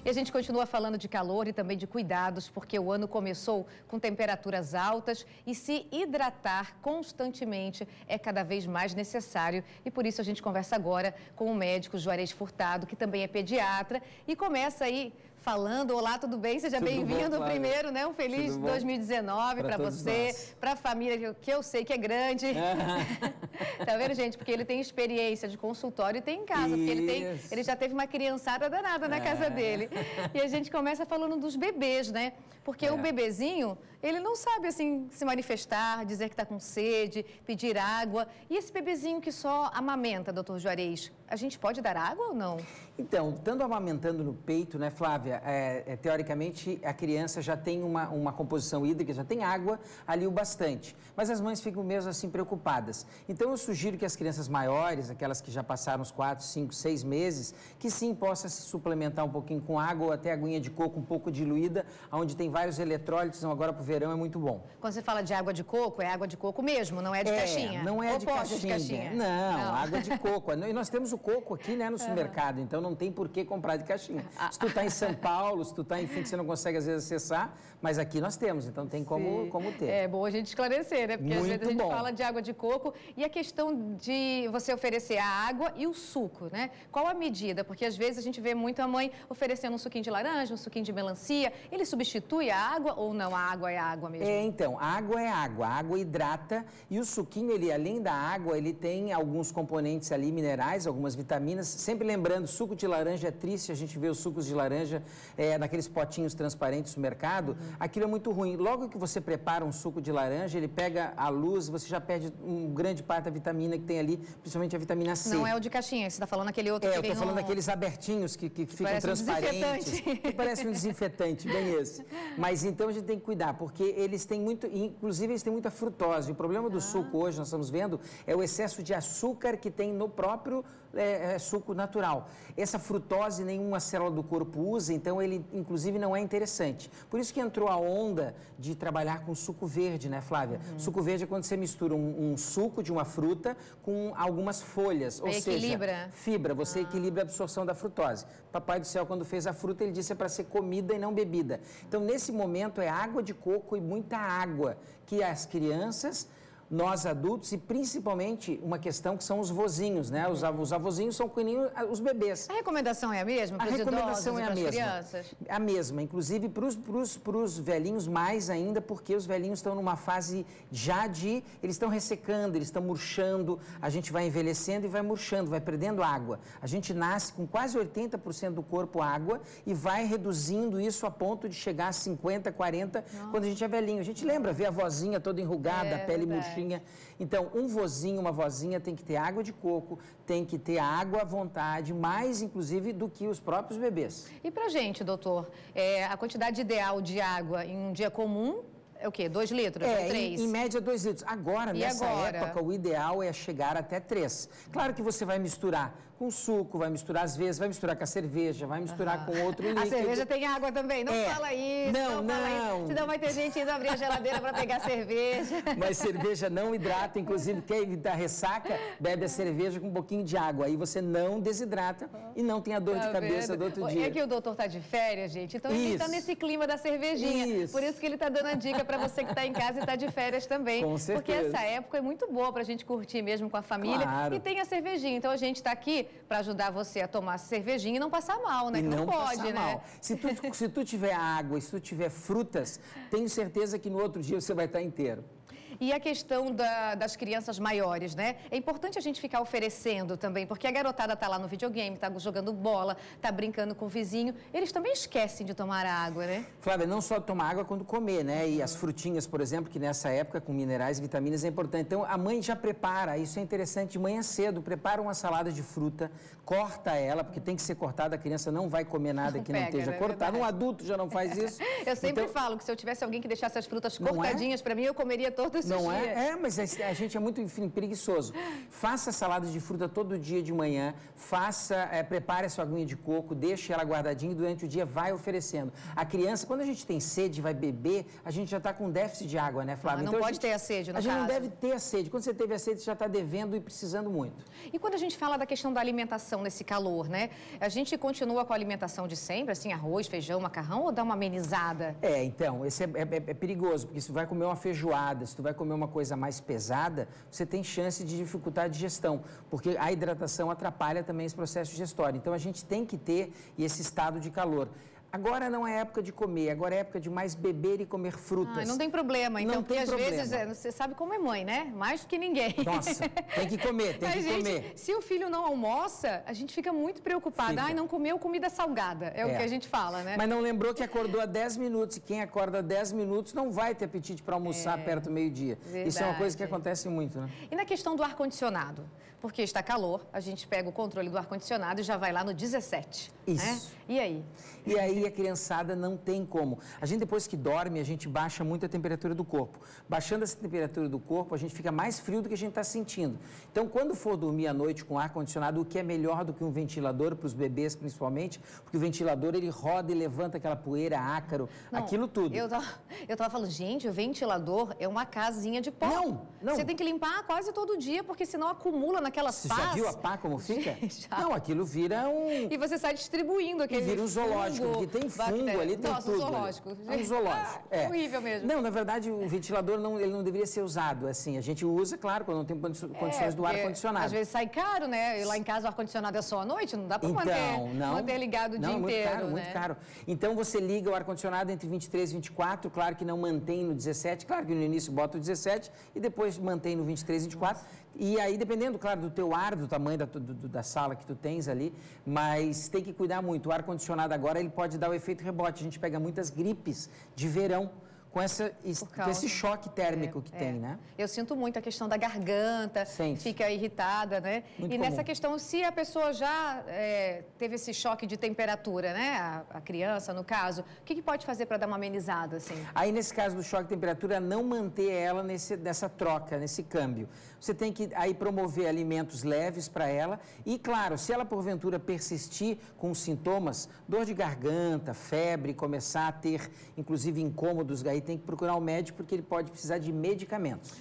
E a gente continua falando de calor e também de cuidados, porque o ano começou com temperaturas altas e se hidratar constantemente é cada vez mais necessário. E por isso a gente conversa agora com o médico Juarez Furtado, que também é pediatra, e começa aí falando. Olá, tudo bem? Seja bem-vindo primeiro, né? Um feliz 2019 para você, para a família, que eu sei que é grande. Tá vendo, gente? Porque ele tem experiência de consultório e tem em casa, porque ele já teve uma criançada danada na casa dele. E a gente começa falando dos bebês, né? Porque o bebezinho, ele não sabe, assim, se manifestar, dizer que está com sede, pedir água. E esse bebezinho que só amamenta, doutor Juarez, a gente pode dar água ou não? Então, estando amamentando no peito, né, Flávia, teoricamente a criança já tem uma composição hídrica, já tem água ali o bastante. Mas as mães ficam mesmo assim preocupadas. Então eu sugiro que as crianças maiores, aquelas que já passaram os 4, 5, 6 meses, que sim possa se suplementar um pouquinho com água ou até aguinha de coco um pouco diluída, onde tem vários eletrólitos, então agora para o verão é muito bom. Quando você fala de água de coco, é água de coco mesmo, não é de caixinha? Não é de caixinha. Não, água de coco. E nós temos o coco aqui, né, no supermercado, então não tem por que comprar de caixinha. Se tu está em São Paulo, se tu está, enfim, que você não consegue às vezes acessar, mas aqui nós temos, então tem como ter. É bom a gente esclarecer, né? Porque às vezes a gente fala de água de coco e a questão de você oferecer a água e o suco, né? Qual a medida? Porque às vezes a gente vê muito a mãe oferecendo um suquinho de laranja, um suquinho de melancia. Ele substitui a água ou não? A água é a água mesmo? Então, a água é água. A água hidrata e o suquinho, ele, além da água, ele tem alguns componentes ali, minerais, algumas vitaminas. Sempre lembrando, suco de laranja é triste, a gente vê os sucos de laranja naqueles potinhos transparentes no mercado. Aquilo é muito ruim. Logo que você prepara um suco de laranja, ele pega a luz, você já perde grande parte da vitamina que tem ali, principalmente a vitamina C. Não é o de caixinha, você está falando aquele outro que eu estou falando daqueles abertinhos que ficam transparentes. Que parece um desinfetante, bem esse. Mas então a gente tem que cuidar, porque eles têm muito, inclusive eles têm muita frutose. O problema do suco hoje, nós estamos vendo, é o excesso de açúcar que tem no próprio suco natural. Essa frutose nenhuma célula do corpo usa, então ele inclusive não é interessante. Por isso que entrou a onda de trabalhar com suco verde, né, Flávia? Suco verde é quando você mistura um suco de uma fruta com algumas folhas, ou seja, fibra, você equilibra a absorção da frutose. Papai do Céu, quando fez a fruta, ele disse é para ser comida e não bebida. Então, nesse momento, é água de coco e muita água que as crianças, nós adultos e principalmente uma questão que são os vozinhos, né? Os avozinhos são os bebês. A recomendação é a mesma para os idosos e para as crianças? A mesma, inclusive para os velhinhos mais ainda, porque os velhinhos estão numa fase eles estão ressecando, eles estão murchando, a gente vai envelhecendo e vai murchando, vai perdendo água. A gente nasce com quase 80% do corpo água e vai reduzindo isso a ponto de chegar a 50%, 40% quando a gente é velhinho. A gente lembra, vê a vozinha toda enrugada, a pele murchinha. Então, um vozinho, uma vozinha tem que ter água de coco, tem que ter água à vontade, mais inclusive do que os próprios bebês. E pra gente, doutor, a quantidade ideal de água em um dia comum é o quê? 2 litros ou 3? Em média 2 litros. Agora, nessa época, o ideal é chegar até 3. Claro que você vai misturar com suco, vai misturar às vezes, vai misturar com a cerveja, vai misturar com outro líquido. A cerveja tem água também, não fala isso, não fala isso. Senão vai ter gente indo abrir a geladeira para pegar cerveja. Mas cerveja não hidrata, inclusive quer evitar ressaca, bebe a cerveja com um pouquinho de água. Aí você não desidrata e não tem a dor de cabeça do outro dia. É que o doutor está de férias, gente, então ele está nesse clima da cervejinha. Por isso que ele está dando a dica para você que está em casa e está de férias também. Com certeza. Porque essa época é muito boa para a gente curtir mesmo com a família. Claro. E tem a cervejinha. Então a gente está aqui para ajudar você a tomar cervejinha e não passar mal, né? E não pode, né? Mal. Se tu tiver água, se tu tiver frutas, tenho certeza que no outro dia você vai estar inteiro. E a questão das crianças maiores, né? É importante a gente ficar oferecendo também, porque a garotada tá lá no videogame, tá jogando bola, tá brincando com o vizinho. Eles também esquecem de tomar água, né? Flávia, não só tomar água quando comer, né? E as frutinhas, por exemplo, que nessa época com minerais e vitaminas é importante. Então, a mãe já prepara, isso é interessante, de manhã cedo, prepara uma salada de fruta, corta ela, porque tem que ser cortada, a criança não vai comer nada que não esteja cortado. Um adulto já não faz isso. Eu sempre falo que se eu tivesse alguém que deixasse as frutas cortadinhas para mim, eu comeria todas todos os dias. Não é? Mas a gente é muito, enfim, preguiçoso. Faça salada de fruta todo dia de manhã, prepare a sua aguinha de coco, deixe ela guardadinha e durante o dia vai oferecendo. A criança, quando a gente tem sede, vai beber, a gente já está com déficit de água, né, Flávia? Não então, pode ter a sede, no caso. A gente não deve ter a sede. Quando você teve a sede, você já está devendo e precisando muito. E quando a gente fala da questão da alimentação nesse calor, né? A gente continua com a alimentação de sempre, assim, arroz, feijão, macarrão, ou dá uma amenizada? Então, esse é perigoso, porque se tu vai comer uma feijoada, se tu vai comer uma coisa mais pesada, você tem chance de dificultar a digestão, porque a hidratação atrapalha também esse processo digestório. Então, a gente tem que ter esse estado de calor. Agora não é época de comer, agora é época de mais beber e comer frutas. Não tem problema, então, porque às vezes você sabe como é mãe, né? Mais do que ninguém. Nossa, tem que comer, tem que comer. Se o filho não almoça, a gente fica muito preocupada. Não comeu comida salgada, é o que a gente fala, né? Mas não lembrou que acordou há 10 minutos e quem acorda há 10 minutos não vai ter apetite para almoçar perto do meio-dia. Isso é uma coisa que acontece muito, né? E na questão do ar-condicionado? Porque está calor, a gente pega o controle do ar-condicionado e já vai lá no 17. Isso. Né? E aí? E aí a criançada não tem como. A gente depois que dorme, a gente baixa muito a temperatura do corpo. Baixando essa temperatura do corpo, a gente fica mais frio do que a gente está sentindo. Então, quando for dormir à noite com ar-condicionado, o que é melhor do que um ventilador, para os bebês principalmente, porque o ventilador ele roda e levanta aquela poeira, ácaro, aquilo tudo. Eu tava falando, gente, o ventilador é uma casinha de pó. Não. Você tem que limpar quase todo dia, porque senão acumula naquelas pás. Você já viu a pá como fica? Já. Não, aquilo vira um... E você sai distribuindo aquele vira um zoológico, porque tem fungo ali, tem tudo. Zoológico. É um zoológico. É horrível mesmo. Não, na verdade, o ventilador ele não deveria ser usado assim. A gente usa, claro, quando não tem condições do ar-condicionado. Às vezes sai caro, né? E lá em casa o ar-condicionado é só à noite, não dá para manter ligado o dia inteiro. Muito caro. Então você liga o ar-condicionado entre 23 e 24, claro que não mantém no 17, claro que no início bota o 17 e depois mantém no 23 e 24. E aí, dependendo, claro, do teu ar, do tamanho da sala que tu tens ali, mas tem que cuidar muito. O ar-condicionado agora, ele pode dar o efeito rebote. A gente pega muitas gripes de verão com esse choque térmico que tem, né? Eu sinto muito a questão da garganta, fica irritada, né? Muito e comum. nessa questão, se a pessoa já teve esse choque de temperatura, né? A criança, no caso, o que pode fazer para dar uma amenizada, assim? Aí, nesse caso do choque de temperatura, não manter ela nessa troca, nesse câmbio. Você tem que aí promover alimentos leves para ela e, claro, se ela porventura persistir com sintomas, dor de garganta, febre, começar a ter, inclusive, incômodos, aí tem que procurar um médico porque ele pode precisar de medicamentos.